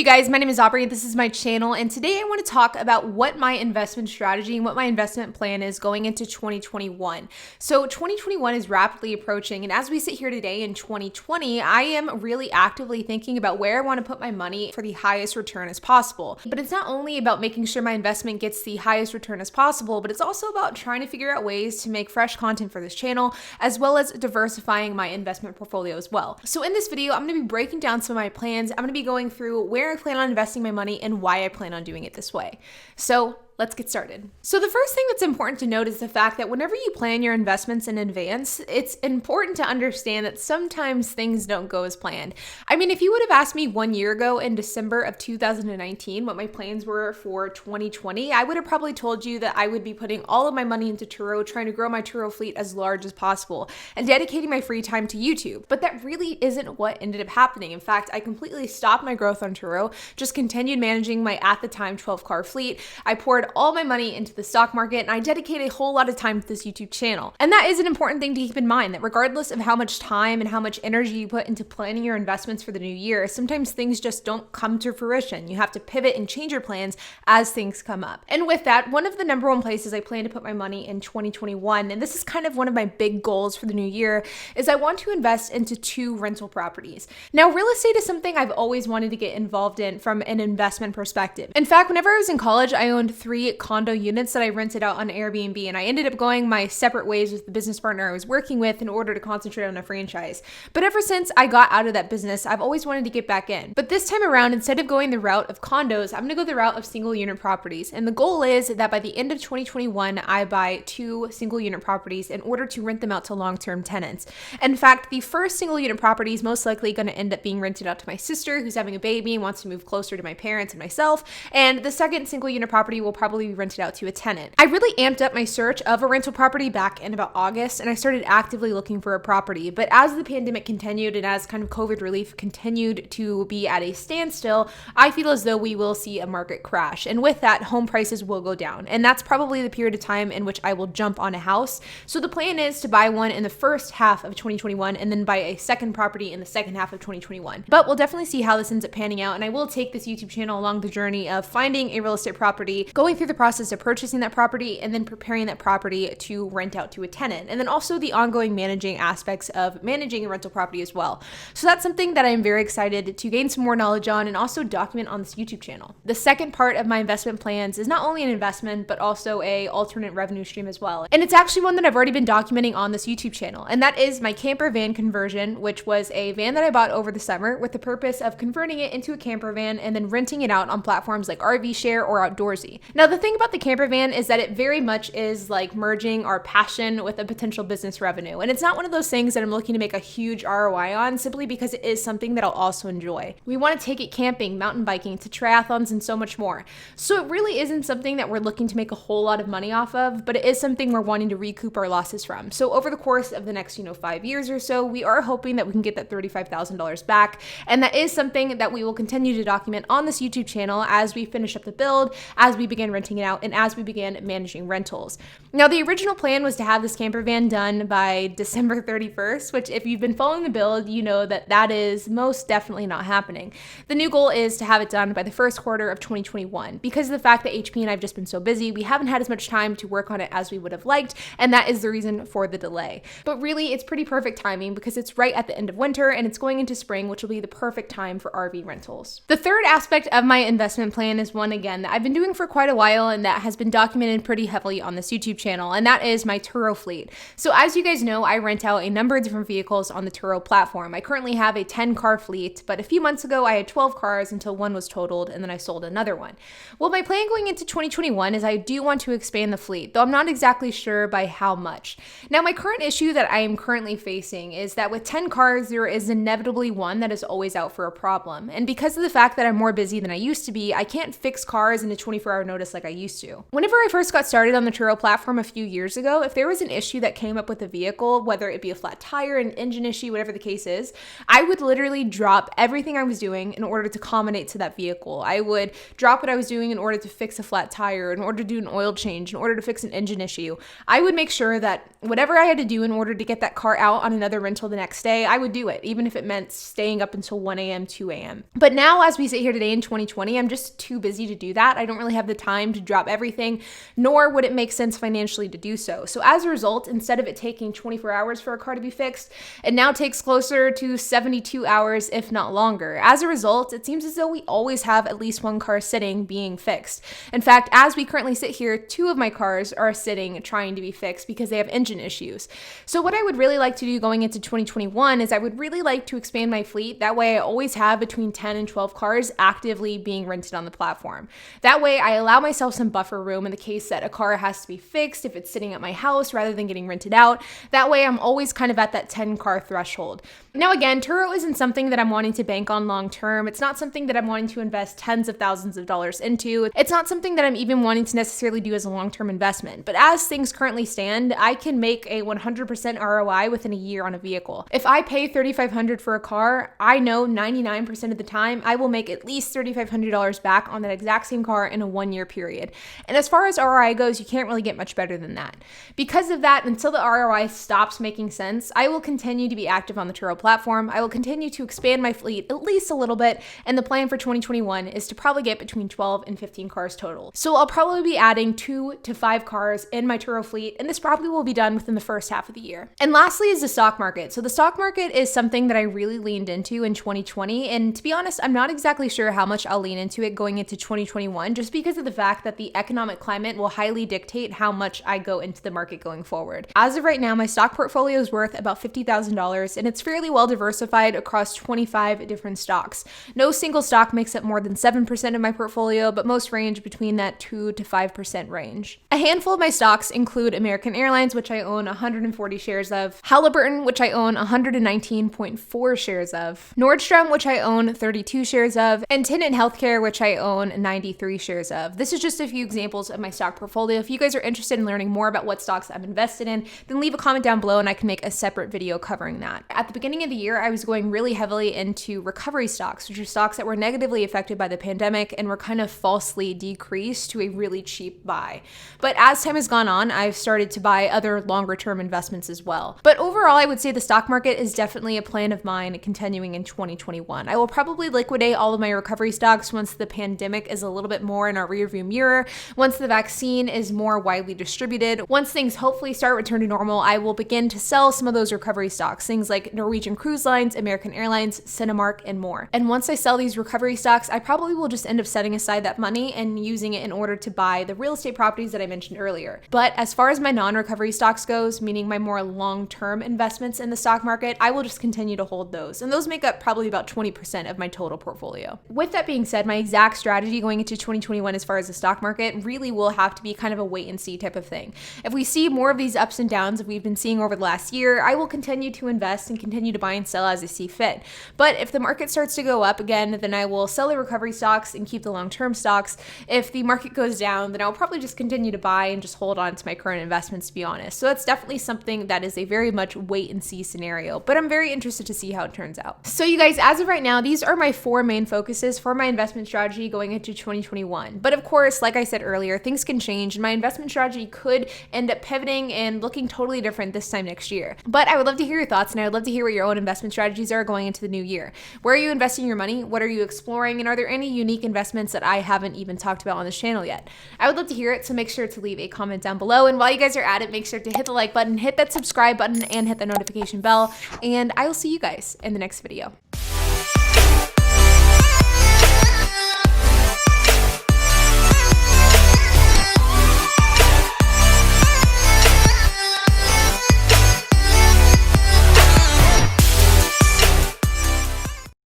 you guys? My name is Aubrey. This is my channel, and today I want to talk about what my investment strategy and what my investment plan is going into 2021. So 2021 is rapidly approaching, and as we sit here today in 2020, I am really actively thinking about where I want to put my money for the highest return as possible. But it's not only about making sure my investment gets the highest return as possible, but it's also about trying to figure out ways to make fresh content for this channel, as well as diversifying my investment portfolio as well. So in this video, I'm going to be breaking down some of my plans. I'm going to be going through where I plan on investing my money and why I plan on doing it this way. So let's get started. So the first thing that's important to note is the fact that whenever you plan your investments in advance, it's important to understand that sometimes things don't go as planned. I mean, if you would have asked me 1 year ago in December of 2019 what my plans were for 2020, I would have probably told you that I would be putting all of my money into Turo, trying to grow my Turo fleet as large as possible, and dedicating my free time to YouTube. But that really isn't what ended up happening. In fact, I completely stopped my growth on Turo, just continued managing my, at the time, 12-car fleet. I poured all my money into the stock market, and I dedicate a whole lot of time to this YouTube channel. And that is an important thing to keep in mind, that regardless of how much time and how much energy you put into planning your investments for the new year, sometimes things just don't come to fruition. You have to pivot and change your plans as things come up. And with that, one of the number one places I plan to put my money in 2021, and this is kind of one of my big goals for the new year, is I want to invest into 2 rental properties. Now, real estate is something I've always wanted to get involved in from an investment perspective. In fact, whenever I was in college, I owned 3 condo units that I rented out on Airbnb, and I ended up going my separate ways with the business partner I was working with in order to concentrate on a franchise. But ever since I got out of that business, I've always wanted to get back in. But this time around, instead of going the route of condos, I'm gonna go the route of single unit properties. And the goal is that by the end of 2021, I buy 2 single unit properties in order to rent them out to long-term tenants. In fact, the first single unit property is most likely gonna end up being rented out to my sister who's having a baby and wants to move closer to my parents and myself. And the second single unit property will probably be rented out to a tenant. I really amped up my search of a rental property back in about August, and I started actively looking for a property. But as the pandemic continued and as kind of COVID relief continued to be at a standstill, I feel as though we will see a market crash. And with that, home prices will go down. And that's probably the period of time in which I will jump on a house. So the plan is to buy one in the first half of 2021 and then buy a second property in the second half of 2021. But we'll definitely see how this ends up panning out. And I will take this YouTube channel along the journey of finding a real estate property, going through the process of purchasing that property, and then preparing that property to rent out to a tenant. And then also the ongoing managing aspects of managing a rental property as well. So that's something that I'm very excited to gain some more knowledge on and also document on this YouTube channel. The second part of my investment plans is not only an investment, but also a alternate revenue stream as well. And it's actually one that I've already been documenting on this YouTube channel. And that is my camper van conversion, which was a van that I bought over the summer with the purpose of converting it into a camper van and then renting it out on platforms like RV Share or Outdoorsy. Now, the thing about the camper van is that it very much is like merging our passion with a potential business revenue. And it's not one of those things that I'm looking to make a huge ROI on simply because it is something that I'll also enjoy. We want to take it camping, mountain biking, to triathlons, and so much more. So it really isn't something that we're looking to make a whole lot of money off of, but it is something we're wanting to recoup our losses from. So over the course of the next, 5 years or so, we are hoping that we can get that $35,000 back. And that is something that we will continue to document on this YouTube channel as we finish up the build, as we begin renting it out, and as we begin managing rentals. Now, the original plan was to have this camper van done by December 31st, which if you've been following the build, you know that that is most definitely not happening. The new goal is to have it done by the first quarter of 2021. Because of the fact that HP and I have just been so busy, we haven't had as much time to work on it as we would have liked, and that is the reason for the delay. But really, it's pretty perfect timing because it's right at the end of winter and it's going into spring, which will be the perfect time for RV rentals. The third aspect of my investment plan is one, again, that I've been doing for quite a while and that has been documented pretty heavily on this YouTube channel, and that is my Turo fleet. So as you guys know, I rent out a number of different vehicles on the Turo platform. I currently have a 10-car fleet, but a few months ago I had 12 cars until one was totaled and then I sold another one. Well, my plan going into 2021 is I do want to expand the fleet, though I'm not exactly sure by how much. Now, my current issue that I am currently facing is that with 10 cars, there is inevitably one that is always out for a problem. And because of the fact that I'm more busy than I used to be, I can't fix cars in a 24-hour notice just like I used to. Whenever I first got started on the Turo platform a few years ago, if there was an issue that came up with the vehicle, whether it be a flat tire, an engine issue, whatever the case is, I would literally drop everything I was doing in order to accommodate to that vehicle. I would drop what I was doing in order to fix a flat tire, in order to do an oil change, in order to fix an engine issue. I would make sure that whatever I had to do in order to get that car out on another rental the next day, I would do it, even if it meant staying up until 1 a.m., 2 a.m. But now, as we sit here today in 2020, I'm just too busy to do that. I don't really have the time to drop everything, nor would it make sense financially to do so. So as a result, instead of it taking 24 hours for a car to be fixed, it now takes closer to 72 hours, if not longer. As a result, it seems as though we always have at least one car sitting being fixed. In fact, as we currently sit here, 2 of my cars are sitting trying to be fixed because they have engine issues. So what I would really like to do going into 2021 is I would really like to expand my fleet. That way I always have between 10 and 12 cars actively being rented on the platform. That way I allow myself some buffer room in the case that a car has to be fixed if it's sitting at my house rather than getting rented out. That way I'm always kind of at that 10 car threshold. Now again, Turo isn't something that I'm wanting to bank on long term. It's not something that I'm wanting to invest tens of thousands of dollars into. It's not something that I'm even wanting to necessarily do as a long-term investment. But as things currently stand, I can make a 100% ROI within a year on a vehicle. If I pay $3,500 for a car, I know 99% of the time I will make at least $3,500 back on that exact same car in a 1-year period. And as far as ROI goes, you can't really get much better than that. Because of that, until the ROI stops making sense, I will continue to be active on the Turo platform. I will continue to expand my fleet at least a little bit, and the plan for 2021 is to probably get between 12 and 15 cars total. So I'll probably be adding 2 to 5 cars in my Turo fleet, and this probably will be done within the first half of the year. And lastly is the stock market. So the stock market is something that I really leaned into in 2020, and to be honest, I'm not exactly sure how much I'll lean into it going into 2021, just because of the fact that the economic climate will highly dictate how much I go into the market going forward. As of right now, my stock portfolio is worth about $50,000, and it's fairly well diversified across 25 different stocks. No single stock makes up more than 7% of my portfolio, but most range between that 2 to 5% range. A handful of my stocks include American Airlines, which I own 140 shares of, Halliburton, which I own 119.4 shares of, Nordstrom, which I own 32 shares of, and Tenet Healthcare, which I own 93 shares of. This is just a few examples of my stock portfolio. If you guys are interested in learning more about what stocks I'm invested in, then leave a comment down below and I can make a separate video covering that. At the beginning of the year, I was going really heavily into recovery stocks, which are stocks that were negatively affected by the pandemic and were kind of falsely decreased to a really cheap buy. But as time has gone on, I've started to buy other longer term investments as well. But overall, I would say the stock market is definitely a plan of mine continuing in 2021. I will probably liquidate all of my recovery stocks once the pandemic is a little bit more in our rearview mirror, once the vaccine is more widely distributed, once things hopefully start returning to normal, I will begin to sell some of those recovery stocks, things like Norwegian Cruise Lines, American Airlines, Cinemark, and more. And once I sell these recovery stocks, I probably will just end up setting aside that money and using it in order to buy the real estate properties that I mentioned earlier. But as far as my non-recovery stocks goes, meaning my more long-term investments in the stock market, I will just continue to hold those. And those make up probably about 20% of my total portfolio. With that being said, my exact strategy going into 2021 as far as the stock market really will have to be kind of a wait and see type of thing. If we see more of these ups and downs that we've been seeing over the last year, I will continue to invest and continue to buy and sell as I see fit. But if the market starts to go up again, then I will sell the recovery stocks and keep the long-term stocks. If the market goes down, then I'll probably just continue to buy and just hold on to my current investments, to be honest. So that's definitely something that is a very much wait and see scenario, but I'm very interested to see how it turns out. So you guys, as of right now, these are my 4 main focuses for my investment strategy going into 2021. But of course, like I said earlier, things can change and my investment strategy could end up pivoting and looking totally different this time next year. But I would love to hear your thoughts and I would love to hear what your own investment strategies are going into the new year. Where are you investing your money? What are you exploring? And are there any unique investments that I haven't even talked about on this channel yet? I would love to hear it, so make sure to leave a comment down below. And while you guys are at it, make sure to hit the like button, hit that subscribe button, and hit the notification bell. And I will see you guys in the next video.